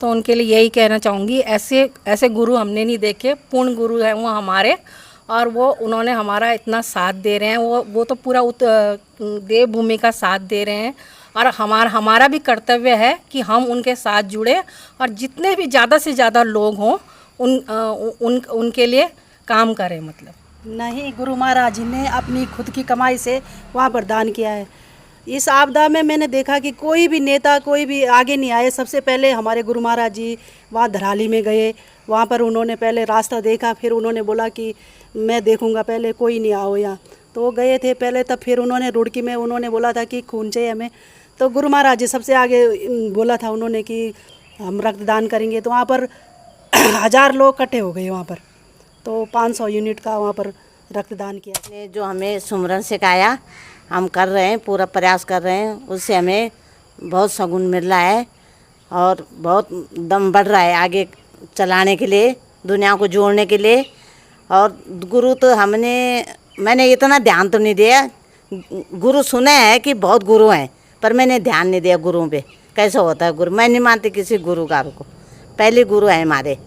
तो उनके लिए यही कहना चाहूँगी, ऐसे ऐसे गुरु हमने नहीं देखे, पूर्ण गुरु हैं वो हमारे, और वो उन्होंने हमारा इतना साथ दे रहे हैं, वो तो पूरा देवभूमि का साथ दे रहे हैं। और हमारा भी कर्तव्य है कि हम उनके साथ जुड़े और जितने भी ज़्यादा से ज़्यादा लोग हों उनके लिए काम करें। मतलब नहीं, गुरु महाराज जी ने अपनी खुद की कमाई से वहाँ पर दान किया है। इस आपदा में मैंने देखा कि कोई भी नेता कोई भी आगे नहीं आए। सबसे पहले हमारे गुरु महाराज जी वहाँ धराली में गए, वहाँ पर उन्होंने पहले रास्ता देखा, फिर उन्होंने बोला कि मैं देखूँगा, पहले कोई नहीं आओ यहाँ। तो वो गए थे पहले, तब फिर उन्होंने रुड़की में उन्होंने बोला था कि खून चाहिए हमें, तो गुरु महाराज जी सबसे आगे बोला था उन्होंने कि हम रक्तदान करेंगे। तो वहाँ पर 1000 लोग इकट्ठे हो गए वहाँ पर, तो 500 यूनिट का वहाँ पर रक्तदान किया। ने जो हमें सुमरन सिखाया हम कर रहे हैं, पूरा प्रयास कर रहे हैं, उससे हमें बहुत सगुन मिल रहा है और बहुत दम बढ़ रहा है आगे चलाने के लिए, दुनिया को जोड़ने के लिए। और गुरु तो मैंने इतना ध्यान तो नहीं दिया, गुरु सुने हैं कि बहुत गुरु हैं, पर मैंने ध्यान नहीं दिया गुरुओं पे कैसे होता है गुरु। मैं नहीं मानती किसी गुरुगार को, पहले गुरु है हमारे,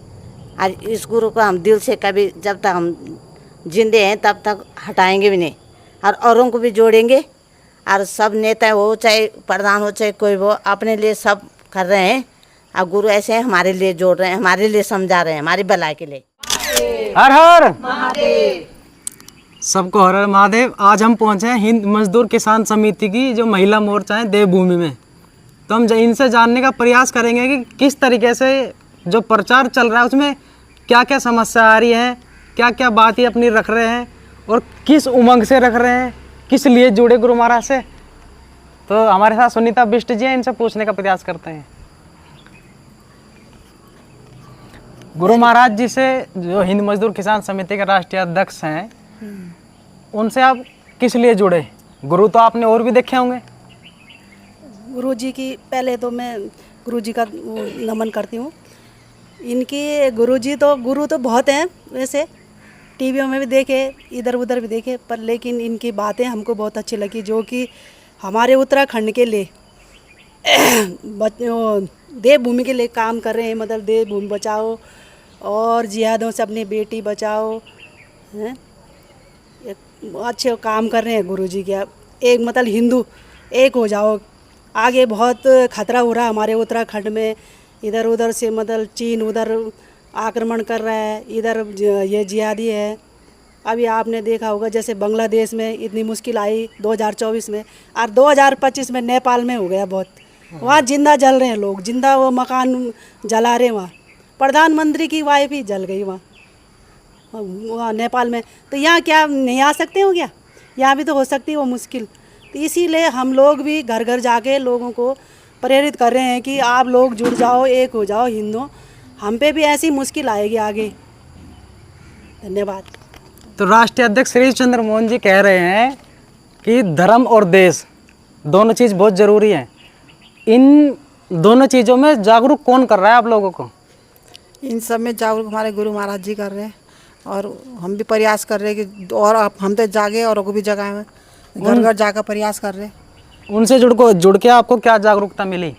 और इस गुरु को हम दिल से कभी जब तक हम जिंदे हैं तब तक हटाएंगे भी नहीं, और औरों को भी जोड़ेंगे। और सब नेता हो चाहे प्रधान हो चाहे कोई हो, अपने लिए सब कर रहे हैं, और गुरु ऐसे हैं हमारे लिए जोड़ रहे हैं, हमारे लिए समझा रहे हैं, हमारी भलाई के लिए। हर हर महादेव, सबको हर हर महादेव। आज हम पहुंचे हैं हिंद मजदूर किसान समिति की जो महिला मोर्चा है देवभूमि में। तो हम इनसे जानने का प्रयास करेंगे कि किस तरीके से जो प्रचार चल रहा है उसमें क्या क्या समस्या आ रही है, क्या क्या बात ये अपनी रख रहे हैं और किस उमंग से रख रहे हैं, किस लिए जुड़े गुरु महाराज से। तो हमारे साथ सुनीता बिष्ट जी हैं, इनसे पूछने का प्रयास करते हैं। गुरु महाराज जी से, जो हिंद मजदूर किसान समिति के राष्ट्रीय अध्यक्ष हैं, उनसे आप किस लिए जुड़े? गुरु तो आपने और भी देखे होंगे। गुरु जी की पहले तो मैं गुरु जी का नमन करती हूँ। इनकी गुरु तो बहुत हैं, वैसे टीवियों में भी देखे, इधर उधर भी देखे, पर लेकिन इनकी बातें हमको बहुत अच्छी लगी, जो कि हमारे उत्तराखंड के लिए देवभूमि के लिए काम कर रहे हैं। मतलब देवभूमि बचाओ और जिहादों से अपनी बेटी बचाओ, हैं, अच्छे काम कर रहे हैं गुरु जी क्या। एक मतलब हिंदू एक हो जाओ, आगे बहुत खतरा हो रहा है हमारे उत्तराखंड में। इधर उधर से मतलब चीन उधर आक्रमण कर रहा है, इधर ये जिहादी है। अभी आपने देखा होगा जैसे बांग्लादेश में इतनी मुश्किल आई 2024 में, और 2025 में नेपाल में हो गया बहुत। वहाँ जिंदा जल रहे हैं लोग, जिंदा वो मकान जला रहे हैं। वहाँ प्रधानमंत्री की वाइफ ही जल गई वहाँ नेपाल में। तो यहाँ क्या नहीं आ सकते हो क्या? यहाँ भी तो हो सकती है वो मुश्किल। तो इसीलिए हम लोग भी घर घर जाके लोगों को प्रेरित कर रहे हैं कि आप लोग जुड़ जाओ, एक हो जाओ हिंदू, हम पे भी ऐसी मुश्किल आएगी आगे। धन्यवाद। तो राष्ट्रीय अध्यक्ष श्री चंद्र मोहन जी कह रहे हैं कि धर्म और देश दोनों चीज़ बहुत ज़रूरी है। इन दोनों चीज़ों में जागरूक कौन कर रहा है आप लोगों को? इन सब में जागरूक हमारे गुरु महाराज जी कर रहे हैं, और हम भी प्रयास कर रहे हैं कि और हम तो जागे और को भी जगाएं, घर घर जाकर प्रयास कर रहे हैं। उनसे जुड़ के आपको क्या जागरूकता मिली,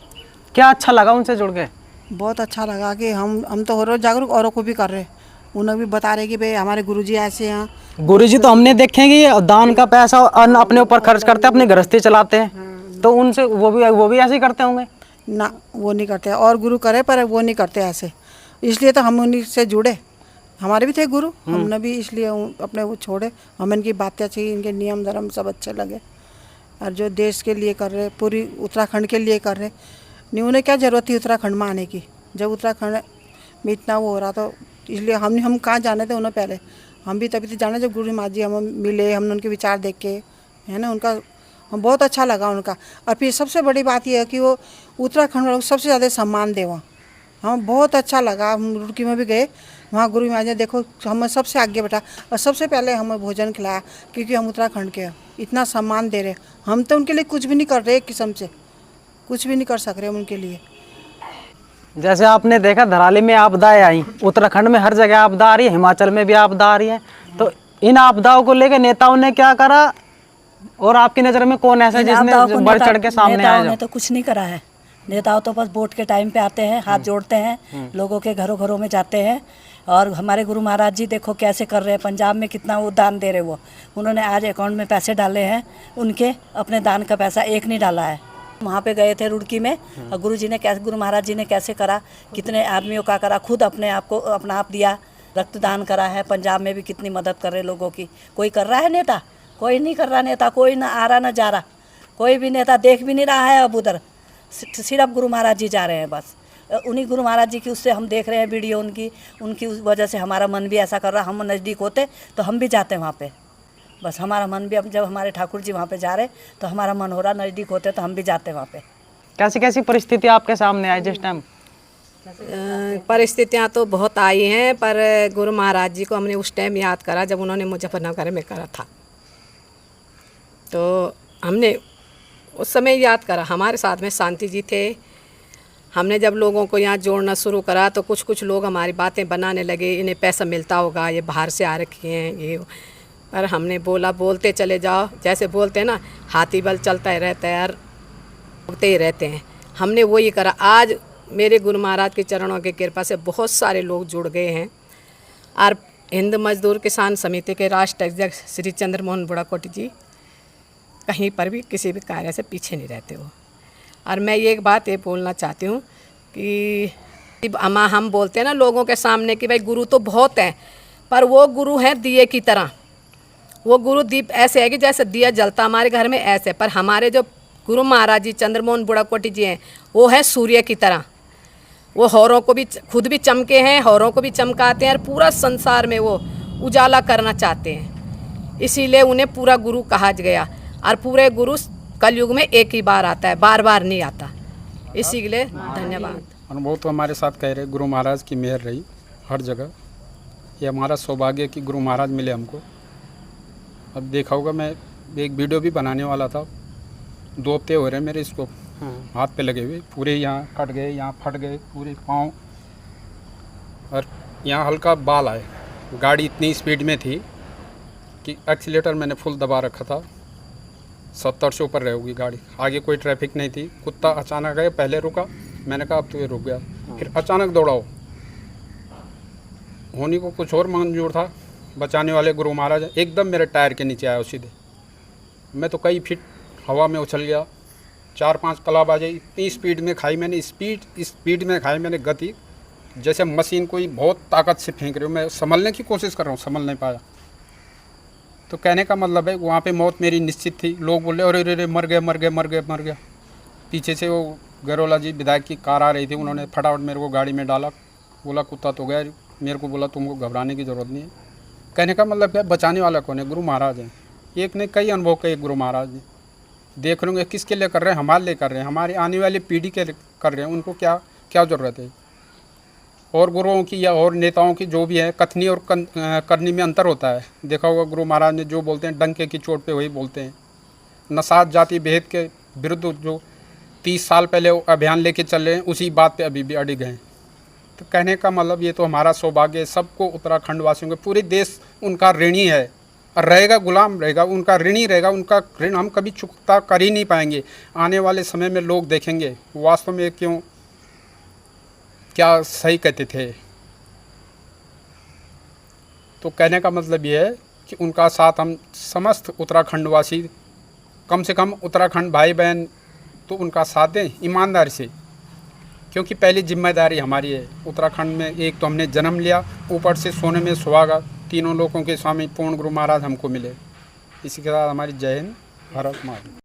क्या अच्छा लगा उनसे जुड़ के? बहुत अच्छा लगा कि हम तो रोज जागरूक औरों को भी कर रहे हैं, उन्हें भी बता रहे कि भाई हमारे गुरुजी ऐसे हैं। गुरुजी तो हमने देखे कि दान का पैसा अन्न अपने ऊपर खर्च करते हैं, अपनी गृहस्थी चलाते हैं, तो उनसे वो भी ऐसे ही करते होंगे ना? वो नहीं करते, और गुरु करे पर वो नहीं करते ऐसे, इसलिए तो हम उन्हीं से जुड़े। हमारे भी थे गुरु, हमने भी इसलिए अपने वो छोड़े। हमें इनकी बातें अच्छी, इनके नियम धर्म सब अच्छे लगे, और जो देश के लिए कर रहे, पूरी उत्तराखंड के लिए कर रहे। नहीं, उन्हें क्या ज़रूरत थी उत्तराखंड में आने की, जब उत्तराखंड में इतना वो हो रहा, तो इसलिए हम कहाँ जाने थे उन्हें पहले। हम भी तभी तो जाने जब गुरु महाराज जी हमें मिले, हमने उनके विचार देख के, है ना, उनका हम बहुत अच्छा लगा उनका। और फिर सबसे बड़ी बात यह है कि वो उत्तराखंड वालों को सबसे ज़्यादा सम्मान दे वहाँ, हमें बहुत अच्छा लगा। हम रुड़की में भी गए, वहाँ गुरु महाराज ने देखो हमें सबसे आगे बैठा और सबसे पहले हमें भोजन खिलाया, क्योंकि हम उत्तराखंड के इतना सम्मान दे रहे। हम तो उनके लिए कुछ भी नहीं कर रहे, एक किस्म से कुछ भी नहीं कर सक रहे हम उनके लिए। जैसे आपने देखा धराली में आपदाएं आई, उत्तराखंड में हर जगह आपदा आ रही है, हिमाचल में भी आपदा आ रही है। तो इन आपदाओं को लेकर नेताओं ने क्या करा, और आपकी नज़र में कौन ऐसा जिसने बढ़ चढ़ के सामने आया? नेताओं ने तो कुछ नहीं करा है, नेताओं तो बस वोट के टाइम पे आते हैं, हाथ जोड़ते हैं, लोगों के घरों घरों में जाते हैं। और हमारे गुरु महाराज जी देखो कैसे कर रहे हैं, पंजाब में कितना वो दान दे रहे वो। उन्होंने आज अकाउंट में पैसे डाले हैं उनके, अपने दान का पैसा एक नहीं डाला है। वहाँ पे गए थे रुड़की में, और गुरु महाराज जी ने कैसे करा, कितने आदमियों का करा, खुद अपने आप को अपना आप दिया, रक्तदान करा है। पंजाब में भी कितनी मदद कर रहे लोगों की। कोई कर रहा है नेता? कोई नहीं कर रहा नेता, कोई ना आ रहा ना जा रहा, कोई भी नेता देख भी नहीं रहा है अब उधर। सिर्फ गुरु महाराज जी जा रहे हैं बस। उन्हीं गुरु महाराज जी की उससे हम देख रहे हैं वीडियो उनकी उस वजह से हमारा मन भी ऐसा कर रहा। हम नज़दीक होते तो हम भी जाते वहाँ पे, बस हमारा मन भी, अब जब हमारे ठाकुर जी वहाँ पे जा रहे तो हमारा मन हो रहा, नज़दीक होते तो हम भी जाते वहाँ पे। कैसी कैसी परिस्थिति आपके सामने आई जिस टाइम? परिस्थितियाँ तो बहुत आई हैं, पर गुरु महाराज जी को हमने उस टाइम याद करा जब उन्होंने मुजफ्फरनगर में करा था। तो हमने उस समय याद करा। हमारे साथ में शांति जी थे। हमने जब लोगों को यहाँ जोड़ना शुरू करा तो कुछ लोग हमारी बातें बनाने लगे, इन्हें पैसा मिलता होगा, ये बाहर से आ रखे हैं ये। पर हमने बोला बोलते चले जाओ, जैसे बोलते हैं ना, हाथी बल चलता ही रहता है यार, बोलते ही रहते हैं। हमने वही करा। आज मेरे गुरु महाराज के चरणों की कृपा से बहुत सारे लोग जुड़ गए हैं। और हिंद मजदूर किसान समिति के राष्ट्रीय अध्यक्ष श्री चंद्रमोहन बुढ़ाकोटी जी कहीं पर भी किसी भी कार्य से पीछे नहीं रहते हो। और मैं ये एक बात ये बोलना चाहती हूँ कि हम बोलते हैं ना लोगों के सामने कि भाई गुरु तो बहुत हैं, पर वो गुरु हैं दिए की तरह। वो गुरु दीप ऐसे है कि जैसे दिया जलता हमारे घर में ऐसे, पर हमारे जो गुरु महाराज जी चंद्रमोहन बुढ़ाकोटी जी हैं वो है सूर्य की तरह। वो हौरों को भी खुद भी चमके हैं, हौरों को भी चमकाते हैं, और पूरा संसार में वो उजाला करना चाहते हैं। इसीलिए उन्हें पूरा गुरु कहा गया। और पूरे गुरु कलयुग में एक ही बार आता है, बार बार नहीं आता। इसी के लिए धन्यवाद। अनुभव तो हमारे साथ कह रहे, गुरु महाराज की मेहर रही हर जगह। ये हमारा सौभाग्य कि गुरु महाराज मिले हमको। अब देखा होगा, मैं एक वीडियो भी बनाने वाला था, 2 हफ्ते हो रहे मेरे इसको हाथ पे लगे हुए, पूरे यहाँ कट गए, यहाँ फट गए पूरे पाँव, और यहाँ हल्का बाल आए। गाड़ी इतनी स्पीड में थी कि एक्सीलेटर मैंने फुल दबा रखा था, 70 से ऊपर रहेगी गाड़ी। आगे कोई ट्रैफिक नहीं थी। कुत्ता अचानक आया, पहले रुका, मैंने कहा अब तो ये रुक गया, फिर अचानक दौड़ाओ। होने को कुछ और मंजूर था, बचाने वाले गुरु महाराज एकदम मेरे टायर के नीचे आया सीधे। मैं तो कई फीट हवा में उछल गया, 4-5 कलाबाजी इतनी स्पीड में खाई मैंने, स्पीड में खाई मैंने गति, जैसे मशीन कोई बहुत ताकत से फेंक रही हो। मैं संभलने की कोशिश कर रहा हूँ, संभल नहीं पाया। तो कहने का मतलब है वहाँ पे मौत मेरी निश्चित थी। लोग बोले अरे अरे मर गया। पीछे से वो गरोला जी विधायक की कार आ रही थी, उन्होंने फटाफट मेरे को गाड़ी में डाला, बोला कुत्ता तो गया। मेरे को बोला तुमको घबराने की ज़रूरत नहीं है। कहने का मतलब क्या, बचाने वाला कौन है? गुरु महाराज हैं। एक ने कई अनुभव कहे गुरु महाराज ने। देख रहे होंगे किसके लिए कर रहे हैं, हमारे लिए कर रहे हैं, हमारी आने वाली पीढ़ी के लिए कर रहे हैं। उनको क्या क्या ज़रूरत है? और गुरुओं की या और नेताओं की जो भी है, कथनी और करनी में अंतर होता है। देखा होगा गुरु महाराज ने जो बोलते हैं डंके की चोट पे वही बोलते हैं। नसात जाति भेद के विरुद्ध जो 30 साल पहले अभियान लेके चल रहे हैं, उसी बात पे अभी भी अड़े गए हैं। तो कहने का मतलब ये तो हमारा सौभाग्य है, सबको उत्तराखंड वासियों को, पूरे देश उनका ऋणी है और रहेगा, गुलाम रहेगा, उनका ऋणी रहेगा। उनका ऋण हम कभी चुकता कर ही नहीं पाएंगे। आने वाले समय में लोग देखेंगे वास्तव में क्यों क्या सही कहते थे। तो कहने का मतलब ये है कि उनका साथ हम समस्त उत्तराखंड वासी, कम से कम उत्तराखंड भाई बहन तो उनका साथ दें ईमानदारी से, क्योंकि पहली जिम्मेदारी हमारी है। उत्तराखंड में एक तो हमने जन्म लिया, ऊपर से सोने में सुहागा, तीनों लोगों के स्वामी पूर्ण गुरु महाराज हमको मिले। इसी के साथ हमारी जय हिंद, भारत माता।